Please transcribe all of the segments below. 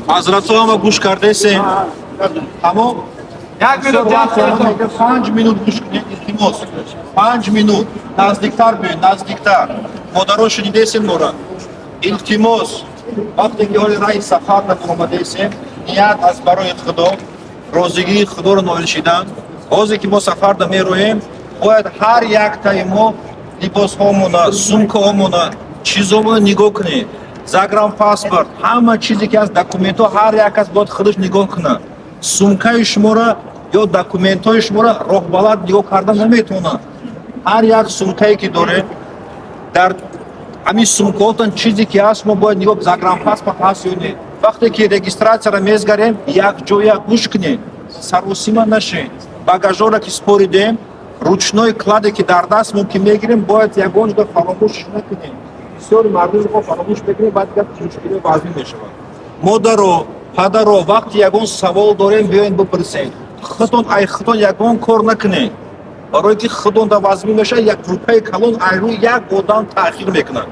حضرت ها گوش کرده سین تمام 5 minut گوش کنید التماس 5 minut نزدیکتر بیاین نزدیکتر مادرها شنیده سین مورا التماس وقتی که حال رای سفر آمده سین نیت از برای خدا روزگی خدا رو نویل شدن روزی که ما سفر دا می رویم باید هر یک تای ما لباس هامونا سومکا هامونا چیزامونا نگاه کنه زاگرام پاسپورت همه چیزی که از دکومنت ها هر یک از باید خودش نگاه کنه سومکای شما را یا دکومنت های شما را راه بلد نگاه کردن نمیتونه هر یک سومکایی که داره در همین سومکاتون چیزی که هست ما باید نگاه زاگرام پاسپورت هست یا نه وقتی که رجیستراسیا را میزگریم یک جای گوش کنید سروسیما نشین багажа را که سپاریدیم ручной кладе که در دست ممکن میگیریم باید یگان جدا فراموش نکنیم بسیاری مردم ما فراموش بکنیم بعد دیگه مشکل وضعی میشه مادر پدر وقتی یگان سوال داریم بیاین بپرسین خودتون یگان کار نکنین برای که خودتون در وضعی میشه یک روپای کلان ایرو یک آدم تأخیر میکنن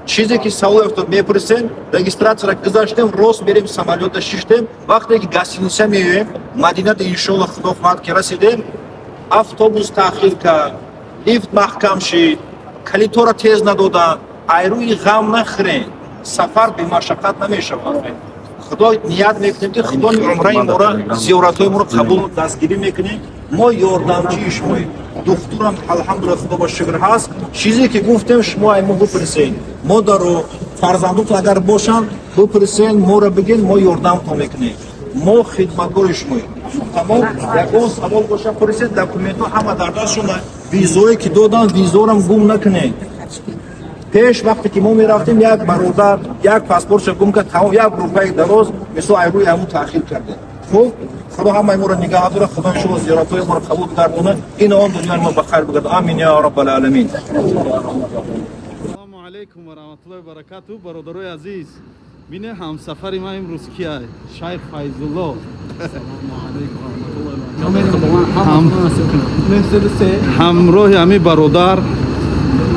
چیزی که سوال افتاد میپرسین رجیستراسیا را گذاشتیم راست بریم سامالیوت شیشتیم وقتی که گاستینیسه میویم مدینه انشالله خدا خواهد که رسیدیم автобус таъхир кард лифт маҳкам шид калитора тез надоданд айрӯи ғам нахӯред сафар бемашаққат намешавад худо ният мекунем ки худо умраи моро зиёратҳои моро қабул дастгирӣ мекунем мо ёрдамчии шумоем духтурам алҳамдулилла худо ба шукр ҳаст чизе ки гуфтем шумо ай мо бипурсед модару фарзандотон агар бошанд бипурсед моро бигин мо ёрдамтон мекунем мо хидматкори шумоем тамом ягон савол боша пурсед документҳо ҳама дар дастшона визое ки доданд визорам гум накунед пеш вақте ки мо мерафтем як бародар як паспортша гум кард тамом як рӯпаи дароз мисол айрӯи ҳамун таъхир карда хуб худо ҳамаи моро нигаҳ дора худо иншолло зиёратҳои моро қабул гардона ин он дунёи мо ба хайр бигардон амин я раббал аламин ассалому алайкум ва раҳматуллоҳи ва баракатуҳ бародарои азиз бине ҳамсафари ман имрӯз кияй шайх файзулло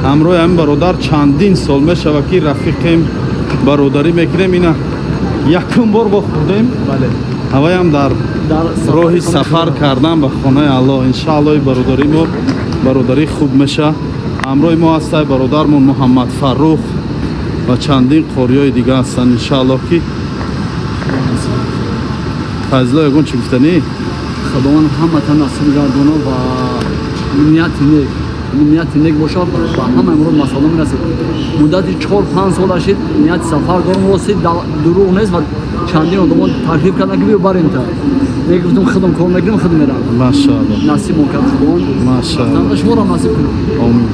ҳамроҳи ҳамин бародар чандин сол мешавад ки рафиқем бародарӣ мекунем ина якум бор бо худем ҳаваям дар роҳи сафар кардан ба хонаи аллоҳ иншааллоҳи бародарӣ мо бародарӣ хуб меша ҳамроҳи мо ҳастай бародармон муҳаммад фаррух ва чандин қориёи дига ҳастанд иншааллоҳ ки файзло ягон чӣ гуфтанӣ خداوند همتان نصیب گردونه و نیت نیک باشد و همه امروز مسئله میرسید مدت 4-5 سال شد نیت سفر دارم واسه دروغ نیست و چندین آدمان ترکیب کردن که بیا بریم تا میگفتم خودم کار نگیرم خودم میرم ماشاءالله نصیب میکنم خداوند ماشاءالله شما را نصیب کنم آمین